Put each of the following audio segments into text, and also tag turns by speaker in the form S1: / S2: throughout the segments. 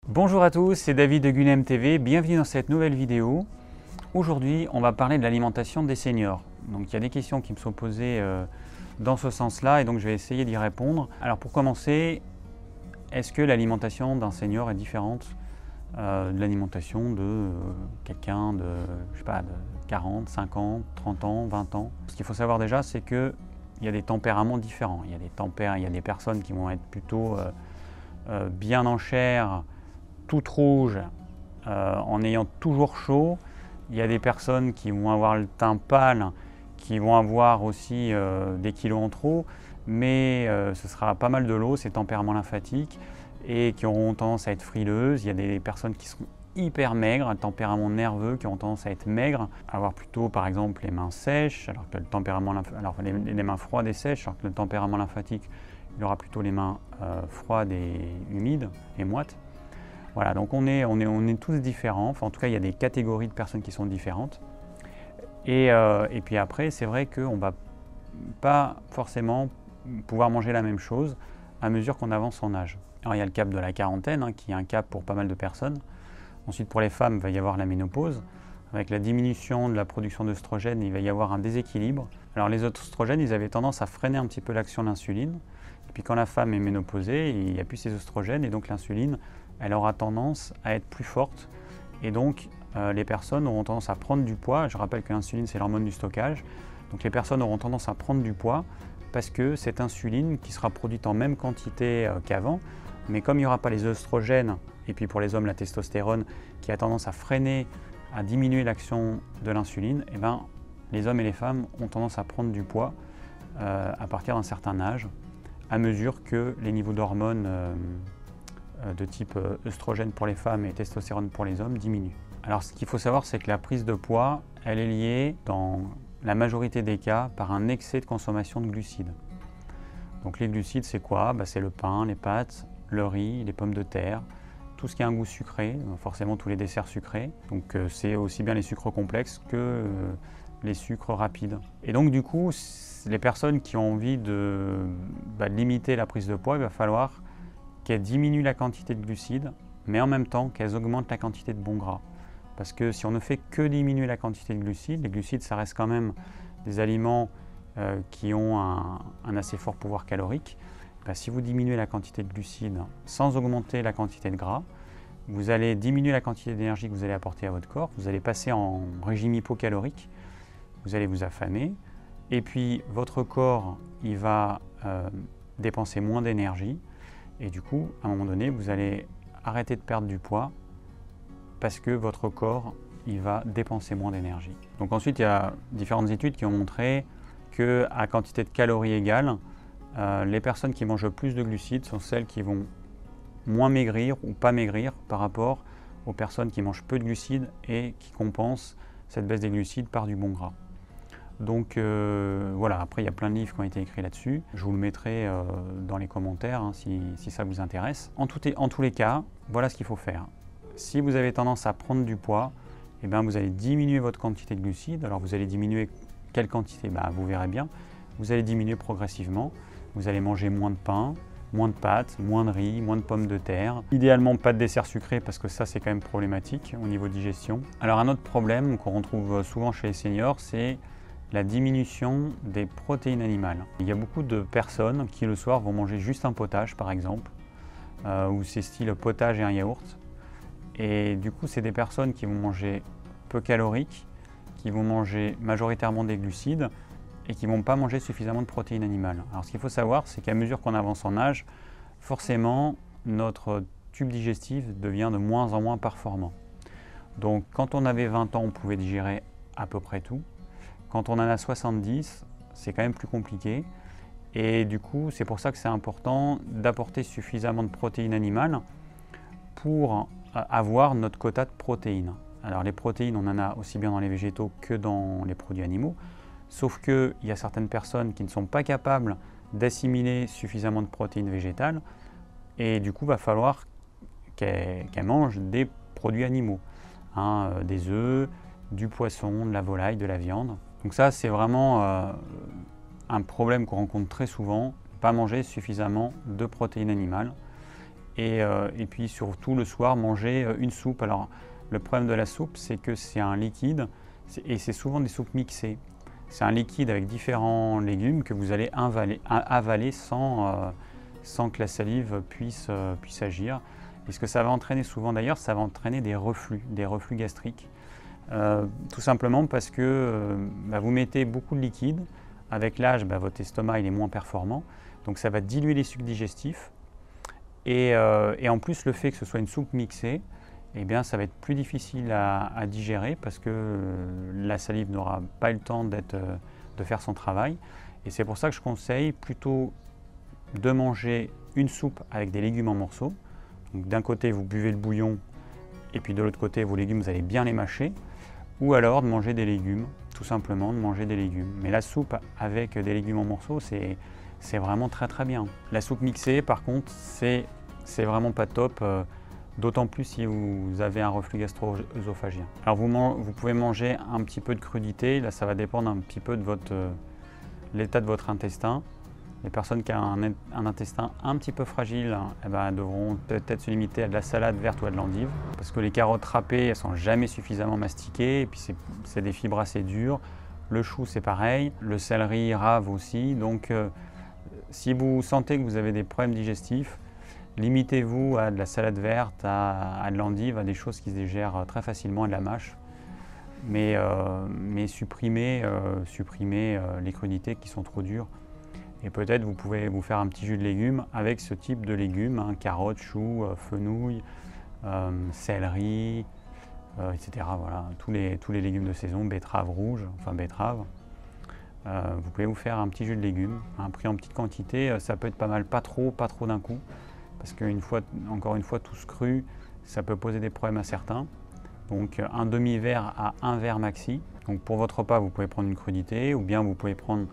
S1: Bonjour à tous, c'est David de Gunem TV, bienvenue dans cette nouvelle vidéo. Aujourd'hui, on va parler de l'alimentation des seniors. Donc il y a des questions qui me sont posées dans ce sens-là et donc je vais essayer d'y répondre. Alors pour commencer, est-ce que l'alimentation d'un senior est différente de l'alimentation de quelqu'un de, je sais pas, de 40, 50, 30 ans, 20 ans? Ce qu'il faut savoir déjà, c'est qu'il y a des tempéraments différents. Il y a des personnes qui vont être plutôt bien en chair, toute rouge, en ayant toujours chaud. Il y a des personnes qui vont avoir le teint pâle, qui vont avoir aussi des kilos en trop, mais ce sera pas mal de l'eau, ces tempéraments lymphatiques, et qui auront tendance à être frileuses. Il y a des personnes qui seront hyper maigres, un tempérament nerveux, qui ont tendance à être maigres, avoir plutôt par exemple les mains sèches, alors que le tempérament les mains froides et sèches, alors que le tempérament lymphatique, il aura plutôt les mains froides et humides et moites. Voilà, donc on est tous différents, enfin en tout cas il y a des catégories de personnes qui sont différentes. Et puis après, c'est vrai qu'on ne va pas forcément pouvoir manger la même chose à mesure qu'on avance en âge. Alors il y a le cap de la quarantaine, qui est un cap pour pas mal de personnes. Ensuite pour les femmes, il va y avoir la ménopause. Avec la diminution de la production d'œstrogènes, il va y avoir un déséquilibre. Alors les oestrogènes, ils avaient tendance à freiner un petit peu l'action de l'insuline. Et puis quand la femme est ménopausée, il n'y a plus ces oestrogènes et donc l'insuline, elle aura tendance à être plus forte. Et donc les personnes auront tendance à prendre du poids. Je rappelle que l'insuline, c'est l'hormone du stockage. Donc les personnes auront tendance à prendre du poids parce que cette insuline qui sera produite en même quantité qu'avant, mais comme il n'y aura pas les oestrogènes, et puis pour les hommes la testostérone qui a tendance à freiner, à diminuer l'action de l'insuline, et ben, les hommes et les femmes ont tendance à prendre du poids à partir d'un certain âge, à mesure que les niveaux d'hormones de type œstrogène pour les femmes et testostérone pour les hommes diminuent. Alors ce qu'il faut savoir, c'est que la prise de poids, elle est liée dans la majorité des cas par un excès de consommation de glucides. Donc les glucides, c'est quoi? C'est le pain, les pâtes, le riz, les pommes de terre, tout ce qui a un goût sucré, forcément tous les desserts sucrés. Donc c'est aussi bien les sucres complexes que les sucres rapides. Et donc du coup, les personnes qui ont envie de limiter la prise de poids, il va falloir qu'elles diminuent la quantité de glucides, mais en même temps qu'elles augmentent la quantité de bons gras. Parce que si on ne fait que diminuer la quantité de glucides, les glucides, ça reste quand même des aliments qui ont un assez fort pouvoir calorique. Si vous diminuez la quantité de glucides sans augmenter la quantité de gras, vous allez diminuer la quantité d'énergie que vous allez apporter à votre corps, vous allez passer en régime hypocalorique, vous allez vous affamer, et puis votre corps il va dépenser moins d'énergie, et du coup, à un moment donné, vous allez arrêter de perdre du poids parce que votre corps il va dépenser moins d'énergie. Donc ensuite, il y a différentes études qui ont montré qu'à quantité de calories égale, les personnes qui mangent plus de glucides sont celles qui vont moins maigrir ou pas maigrir par rapport aux personnes qui mangent peu de glucides et qui compensent cette baisse des glucides par du bon gras. Donc voilà, après il y a plein de livres qui ont été écrits là-dessus. Je vous le mettrai dans les commentaires si ça vous intéresse. En tous les cas, voilà ce qu'il faut faire. Si vous avez tendance à prendre du poids, eh bien, vous allez diminuer votre quantité de glucides. Alors vous allez diminuer quelle quantité? Vous verrez bien. Vous allez diminuer progressivement. Vous allez manger moins de pain, moins de pâtes, moins de riz, moins de pommes de terre. Idéalement pas de dessert sucré parce que ça c'est quand même problématique au niveau digestion. Alors un autre problème qu'on retrouve souvent chez les seniors, c'est la diminution des protéines animales. Il y a beaucoup de personnes qui le soir vont manger juste un potage par exemple, ou c'est style potage et un yaourt. Et du coup c'est des personnes qui vont manger peu caloriques, qui vont manger majoritairement des glucides, et qui ne vont pas manger suffisamment de protéines animales. Alors ce qu'il faut savoir, c'est qu'à mesure qu'on avance en âge, forcément, notre tube digestif devient de moins en moins performant. Donc quand on avait 20 ans, on pouvait digérer à peu près tout. Quand on en a 70, c'est quand même plus compliqué. Et du coup, c'est pour ça que c'est important d'apporter suffisamment de protéines animales pour avoir notre quota de protéines. Alors les protéines, on en a aussi bien dans les végétaux que dans les produits animaux. Sauf qu'il y a certaines personnes qui ne sont pas capables d'assimiler suffisamment de protéines végétales et du coup, il va falloir qu'elles mangent des produits animaux, des œufs, du poisson, de la volaille, de la viande. Donc ça, c'est vraiment un problème qu'on rencontre très souvent, pas manger suffisamment de protéines animales. Et puis surtout le soir, manger une soupe. Alors le problème de la soupe, c'est que c'est un liquide et c'est souvent des soupes mixées. C'est un liquide avec différents légumes que vous allez avaler sans que la salive puisse agir. Et ce que ça va entraîner souvent d'ailleurs, ça va entraîner des reflux gastriques. Tout simplement parce que vous mettez beaucoup de liquide. Avec l'âge, votre estomac il est moins performant. Donc ça va diluer les sucs digestifs. Et en plus, le fait que ce soit une soupe mixée, eh bien, ça va être plus difficile à digérer parce que la salive n'aura pas eu le temps de faire son travail. Et c'est pour ça que je conseille plutôt de manger une soupe avec des légumes en morceaux. D'un côté, vous buvez le bouillon et puis de l'autre côté, vos légumes, vous allez bien les mâcher. Ou alors de manger des légumes, tout simplement de manger des légumes. Mais la soupe avec des légumes en morceaux, c'est vraiment très très bien. La soupe mixée, par contre, c'est vraiment pas top, d'autant plus si vous avez un reflux gastro-œsophagien. Alors vous pouvez manger un petit peu de crudité, là ça va dépendre un petit peu de l'état de votre intestin. Les personnes qui ont un intestin un petit peu fragile devront peut-être se limiter à de la salade verte ou à de l'endive. Parce que les carottes râpées, elles ne sont jamais suffisamment mastiquées, et puis c'est des fibres assez dures. Le chou, c'est pareil. Le céleri rave aussi. Donc, si vous sentez que vous avez des problèmes digestifs, limitez-vous à de la salade verte, à de l'endive, à des choses qui se digèrent très facilement, à de la mâche. Mais supprimez les crudités qui sont trop dures. Et peut-être vous pouvez vous faire un petit jus de légumes avec ce type de légumes, carottes, choux, fenouil, céleri, etc. Voilà, tous les légumes de saison, betterave rouge, enfin betterave. Vous pouvez vous faire un petit jus de légumes, pris en petite quantité, ça peut être pas mal, pas trop d'un coup, parce encore une fois, tous crus, ça peut poser des problèmes à certains. Donc un demi-verre à un verre maxi. Donc pour votre repas, vous pouvez prendre une crudité, ou bien vous pouvez prendre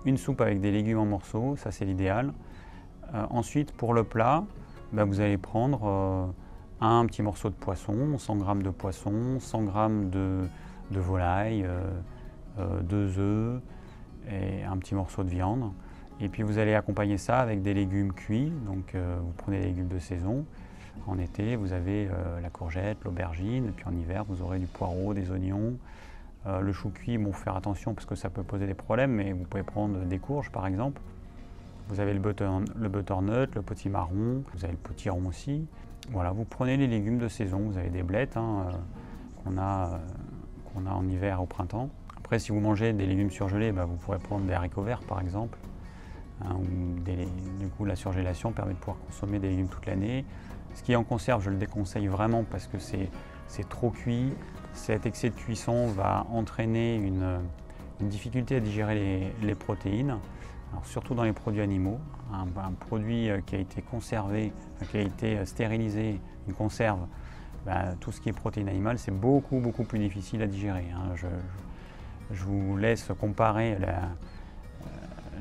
S1: une soupe avec des légumes en morceaux, ça c'est l'idéal. Ensuite, pour le plat, vous allez prendre un petit morceau de poisson, 100 g de poisson, 100 g de volaille, 2 œufs et un petit morceau de viande. Et puis vous allez accompagner ça avec des légumes cuits. Donc vous prenez des légumes de saison. En été, vous avez la courgette, l'aubergine, et puis en hiver, vous aurez du poireau, des oignons. Le chou cuit, bon, faut faire attention parce que ça peut poser des problèmes, mais vous pouvez prendre des courges par exemple. Vous avez le butternut, le potimarron, vous avez le potiron aussi. Voilà, vous prenez les légumes de saison, vous avez des blettes qu'on a en hiver au printemps. Après, si vous mangez des légumes surgelés, vous pourrez prendre des haricots verts par exemple. Du coup, la surgélation permet de pouvoir consommer des légumes toute l'année. Ce qui est en conserve, je le déconseille vraiment parce que c'est trop cuit. Cet excès de cuisson va entraîner une difficulté à digérer les protéines, alors surtout dans les produits animaux. Un produit qui a été conservé, qui a été stérilisé, une conserve, tout ce qui est protéines animales, c'est beaucoup plus difficile à digérer. Je vous laisse comparer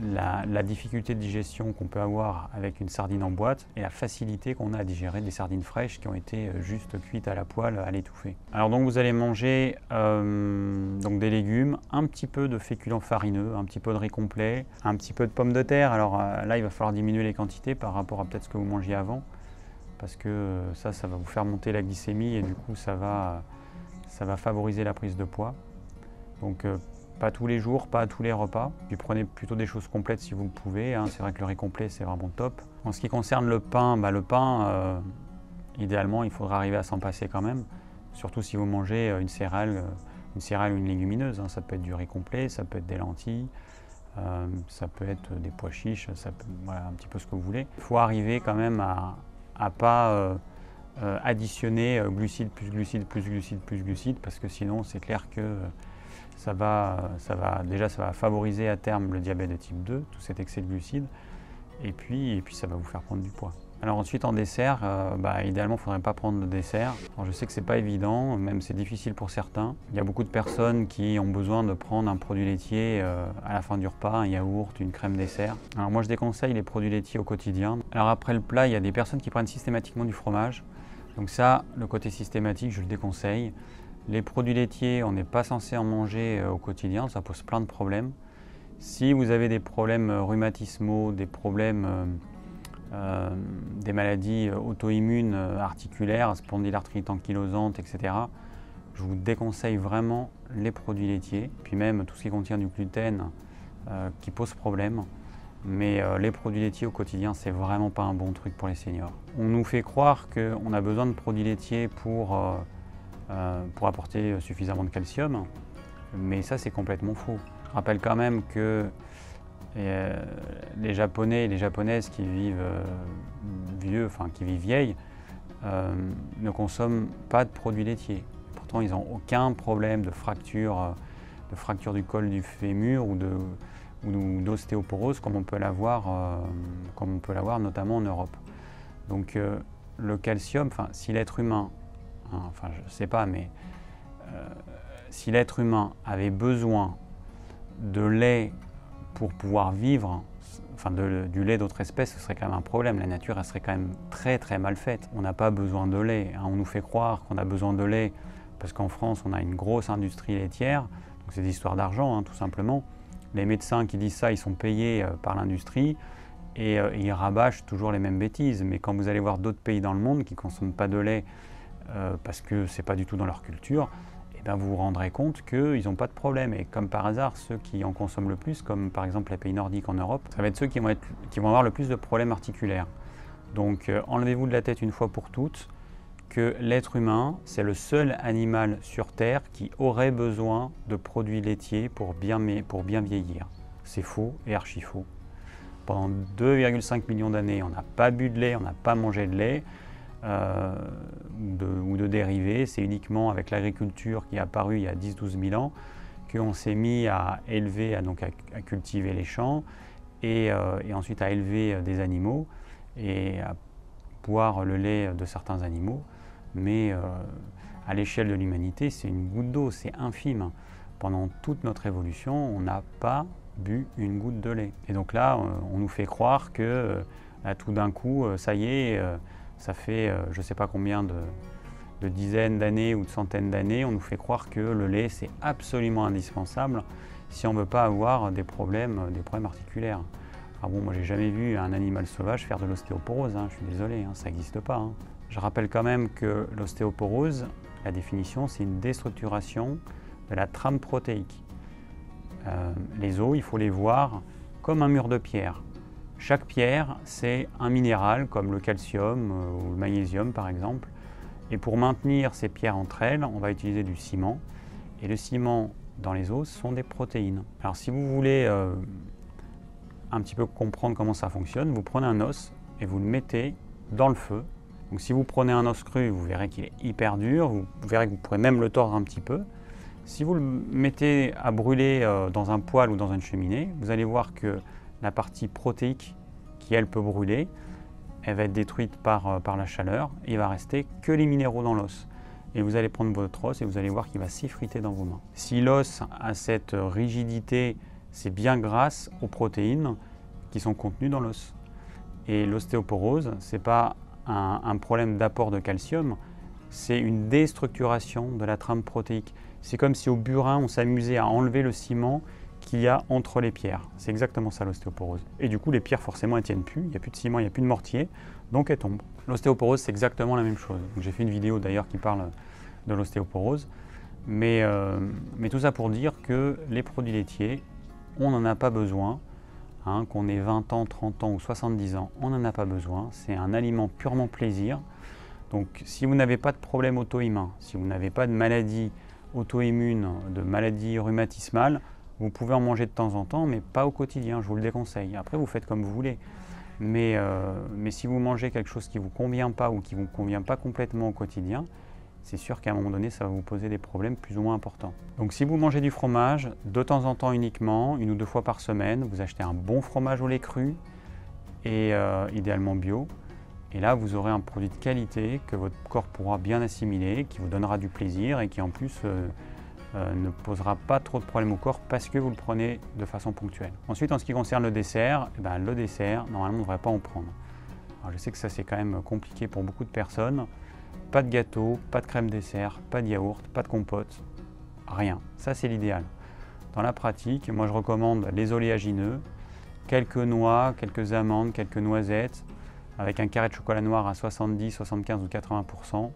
S1: la difficulté de digestion qu'on peut avoir avec une sardine en boîte et la facilité qu'on a à digérer des sardines fraîches qui ont été juste cuites à la poêle à l'étouffée. Alors donc vous allez manger donc des légumes, un petit peu de féculents farineux, un petit peu de riz complet, un petit peu de pommes de terre. Alors là il va falloir diminuer les quantités par rapport à peut-être ce que vous mangiez avant parce que ça va vous faire monter la glycémie et du coup ça va favoriser la prise de poids. Donc pas tous les jours, pas à tous les repas. Puis prenez plutôt des choses complètes si vous le pouvez. C'est vrai que le riz complet, c'est vraiment top. En ce qui concerne le pain, idéalement, il faudra arriver à s'en passer quand même. Surtout si vous mangez une céréale ou une légumineuse. Ça peut être du riz complet, ça peut être des lentilles, ça peut être des pois chiches, voilà, un petit peu ce que vous voulez. Il faut arriver quand même à pas additionner glucides plus glucides plus glucides plus glucides parce que sinon, c'est clair que ça va favoriser à terme le diabète de type 2, tout cet excès de glucides, et puis ça va vous faire prendre du poids. Alors ensuite en dessert, idéalement il ne faudrait pas prendre de dessert. Alors je sais que c'est pas évident, même c'est difficile pour certains. Il y a beaucoup de personnes qui ont besoin de prendre un produit laitier à la fin du repas, un yaourt, une crème dessert. Alors moi je déconseille les produits laitiers au quotidien. Alors après le plat, il y a des personnes qui prennent systématiquement du fromage. Donc ça, le côté systématique, je le déconseille. Les produits laitiers, on n'est pas censé en manger au quotidien, ça pose plein de problèmes. Si vous avez des problèmes rhumatismaux, des problèmes des maladies auto-immunes articulaires, spondylarthrite ankylosante, etc. Je vous déconseille vraiment les produits laitiers, puis même tout ce qui contient du gluten qui pose problème. Mais les produits laitiers au quotidien, c'est vraiment pas un bon truc pour les seniors. On nous fait croire qu'on a besoin de produits laitiers pour apporter suffisamment de calcium, mais ça c'est complètement faux. Je rappelle quand même que les Japonais et les Japonaises qui vivent vieilles, ne consomment pas de produits laitiers. Pourtant, ils n'ont aucun problème de fracture du col du fémur ou d'ostéoporose comme on peut l'avoir notamment en Europe. Donc le calcium, si l'être humain, je ne sais pas, mais si l'être humain avait besoin de lait pour pouvoir vivre, du lait d'autres espèces, ce serait quand même un problème. La nature, elle serait quand même très très mal faite. On n'a pas besoin de lait. On nous fait croire qu'on a besoin de lait parce qu'en France, on a une grosse industrie laitière. Donc c'est des histoires d'argent, tout simplement. Les médecins qui disent ça, ils sont payés par l'industrie et ils rabâchent toujours les mêmes bêtises. Mais quand vous allez voir d'autres pays dans le monde qui ne consomment pas de lait parce que ce n'est pas du tout dans leur culture, vous vous rendrez compte qu'ils n'ont pas de problème. Et comme par hasard, ceux qui en consomment le plus, comme par exemple les pays nordiques en Europe, ça va être ceux qui vont avoir le plus de problèmes articulaires. Donc enlevez-vous de la tête une fois pour toutes que l'être humain, c'est le seul animal sur Terre qui aurait besoin de produits laitiers pour bien vieillir. C'est faux et archi faux. Pendant 2,5 millions d'années, on n'a pas bu de lait, on n'a pas mangé de lait. Ou de dérivés. C'est uniquement avec l'agriculture qui est apparue il y a 10-12 000 ans qu'on s'est mis à élever, à cultiver les champs et ensuite à élever des animaux et à boire le lait de certains animaux. Mais à l'échelle de l'humanité, c'est une goutte d'eau, c'est infime. Pendant toute notre évolution, on n'a pas bu une goutte de lait. Et donc là, on nous fait croire que tout d'un coup, ça y est, ça fait je ne sais pas combien de dizaines d'années ou de centaines d'années, on nous fait croire que le lait c'est absolument indispensable si on ne veut pas avoir des problèmes articulaires. Moi j'ai jamais vu un animal sauvage faire de l'ostéoporose, je suis désolé, ça n'existe pas. Je rappelle quand même que l'ostéoporose, la définition, c'est une déstructuration de la trame protéique. Les os, il faut les voir comme un mur de pierre. Chaque pierre, c'est un minéral comme le calcium ou le magnésium par exemple. Et pour maintenir ces pierres entre elles, on va utiliser du ciment. Et le ciment dans les os sont des protéines. Alors si vous voulez un petit peu comprendre comment ça fonctionne, vous prenez un os et vous le mettez dans le feu. Donc si vous prenez un os cru, vous verrez qu'il est hyper dur, vous verrez que vous pourrez même le tordre un petit peu. Si vous le mettez à brûler dans un poêle ou dans une cheminée, vous allez voir que la partie protéique qui, elle, peut brûler, elle va être détruite par la chaleur et il va rester que les minéraux dans l'os. Et vous allez prendre votre os et vous allez voir qu'il va s'effriter dans vos mains. Si l'os a cette rigidité, c'est bien grâce aux protéines qui sont contenues dans l'os. Et l'ostéoporose, ce n'est pas un problème d'apport de calcium, c'est une déstructuration de la trame protéique. C'est comme si au burin, on s'amusait à enlever le ciment qu'il y a entre les pierres. C'est exactement ça l'ostéoporose. Et du coup, les pierres, forcément, elles ne tiennent plus. Il n'y a plus de ciment, il n'y a plus de mortier, donc elles tombent. L'ostéoporose, c'est exactement la même chose. J'ai fait une vidéo d'ailleurs qui parle de l'ostéoporose. Mais tout ça pour dire que les produits laitiers, on n'en a pas besoin. Qu'on ait 20 ans, 30 ans ou 70 ans, on n'en a pas besoin. C'est un aliment purement plaisir. Donc si vous n'avez pas de problème auto-immun, si vous n'avez pas de maladie auto-immune, de maladie rhumatismale, vous pouvez en manger de temps en temps, mais pas au quotidien, je vous le déconseille. Après, vous faites comme vous voulez. Mais si vous mangez quelque chose qui ne vous convient pas ou qui ne vous convient pas complètement au quotidien, c'est sûr qu'à un moment donné, ça va vous poser des problèmes plus ou moins importants. Donc si vous mangez du fromage, de temps en temps uniquement, 1 ou 2 fois par semaine, vous achetez un bon fromage au lait cru et idéalement bio. Et là, vous aurez un produit de qualité que votre corps pourra bien assimiler, qui vous donnera du plaisir et qui en plus ne posera pas trop de problèmes au corps parce que vous le prenez de façon ponctuelle. Ensuite, en ce qui concerne le dessert, le dessert, normalement, on ne devrait pas en prendre. Alors, je sais que ça, c'est quand même compliqué pour beaucoup de personnes. Pas de gâteau, pas de crème dessert, pas de yaourt, pas de compote, rien. Ça, c'est l'idéal. Dans la pratique, moi, je recommande les oléagineux, quelques noix, quelques amandes, quelques noisettes, avec un carré de chocolat noir à 70, 75 ou 80%.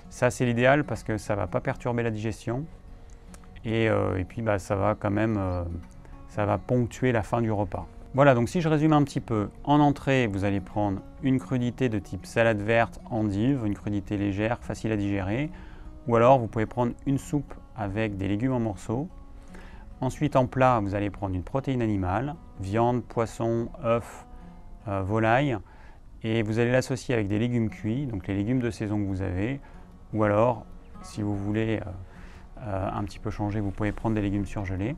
S1: Ça, c'est l'idéal parce que ça ne va pas perturber la digestion et puis ça va quand même ça va ponctuer la fin du repas. Voilà, donc si je résume un petit peu, en entrée, vous allez prendre une crudité de type salade verte, endive, une crudité légère, facile à digérer, ou alors vous pouvez prendre une soupe avec des légumes en morceaux. Ensuite, en plat, vous allez prendre une protéine animale, viande, poisson, œufs, volaille, et vous allez l'associer avec des légumes cuits, donc les légumes de saison que vous avez, ou alors, si vous voulez un petit peu changer, vous pouvez prendre des légumes surgelés.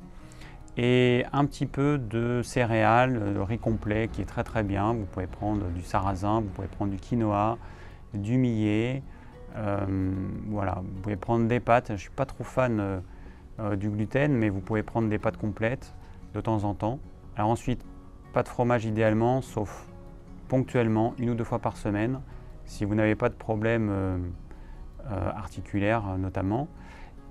S1: Et un petit peu de céréales, de riz complet qui est très très bien. Vous pouvez prendre du sarrasin, vous pouvez prendre du quinoa, du millet. Voilà, vous pouvez prendre des pâtes. Je ne suis pas trop fan du gluten, mais vous pouvez prendre des pâtes complètes de temps en temps. Alors ensuite, pas de fromage idéalement, sauf ponctuellement, 1 ou 2 fois par semaine, si vous n'avez pas de problème articulaire notamment.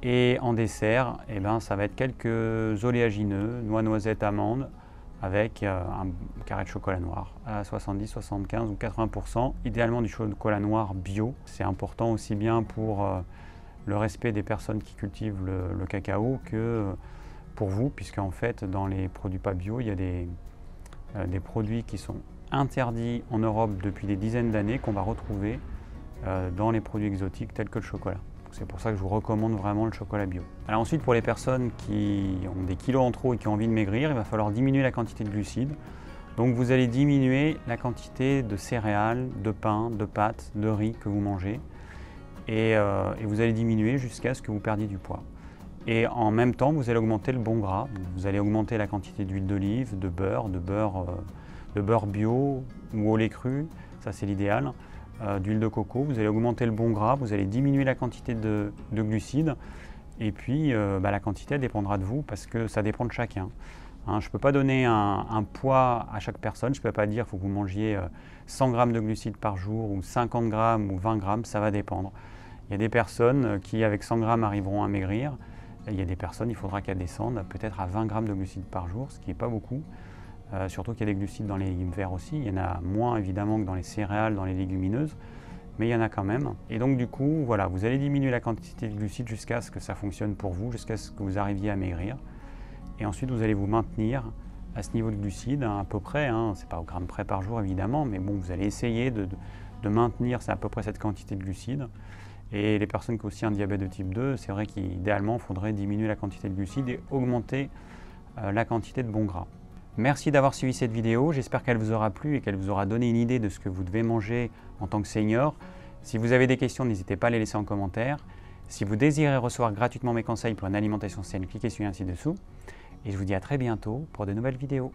S1: Et en dessert, ça va être quelques oléagineux, noix, noisettes, amandes, avec un carré de chocolat noir à 70, 75 ou 80%, idéalement du chocolat noir bio. C'est important aussi bien pour le respect des personnes qui cultivent le cacao que pour vous, puisqu'en fait, dans les produits pas bio, il y a des produits qui sont interdits en Europe depuis des dizaines d'années qu'on va retrouver dans les produits exotiques tels que le chocolat. C'est pour ça que je vous recommande vraiment le chocolat bio. Alors ensuite, pour les personnes qui ont des kilos en trop et qui ont envie de maigrir, il va falloir diminuer la quantité de glucides. Donc vous allez diminuer la quantité de céréales, de pain, de pâtes, de riz que vous mangez. Et vous allez diminuer jusqu'à ce que vous perdiez du poids. Et en même temps, vous allez augmenter le bon gras. Vous allez augmenter la quantité d'huile d'olive, de beurre bio ou au lait cru, ça c'est l'idéal. D'huile de coco, vous allez augmenter le bon gras, vous allez diminuer la quantité de glucides et puis la quantité dépendra de vous parce que ça dépend de chacun. Hein, je ne peux pas donner un poids à chaque personne, je ne peux pas dire qu'il faut que vous mangiez 100 g de glucides par jour ou 50 g ou 20 g, ça va dépendre. Il y a des personnes qui avec 100 g arriveront à maigrir, il y a des personnes, il faudra qu'elles descendent peut-être à 20 g de glucides par jour, ce qui n'est pas beaucoup. Surtout qu'il y a des glucides dans les légumes verts aussi, il y en a moins évidemment que dans les céréales, dans les légumineuses, mais il y en a quand même. Et donc du coup, voilà, vous allez diminuer la quantité de glucides jusqu'à ce que ça fonctionne pour vous, jusqu'à ce que vous arriviez à maigrir. Et ensuite, vous allez vous maintenir à ce niveau de glucides, à peu près, c'est pas au gramme près par jour évidemment, mais bon, vous allez essayer de maintenir à peu près cette quantité de glucides. Et les personnes qui ont aussi un diabète de type 2, c'est vrai qu'idéalement, il faudrait diminuer la quantité de glucides et augmenter la quantité de bons gras. Merci d'avoir suivi cette vidéo, j'espère qu'elle vous aura plu et qu'elle vous aura donné une idée de ce que vous devez manger en tant que senior. Si vous avez des questions, n'hésitez pas à les laisser en commentaire. Si vous désirez recevoir gratuitement mes conseils pour une alimentation saine, cliquez sur le lien ci-dessous. Et je vous dis à très bientôt pour de nouvelles vidéos.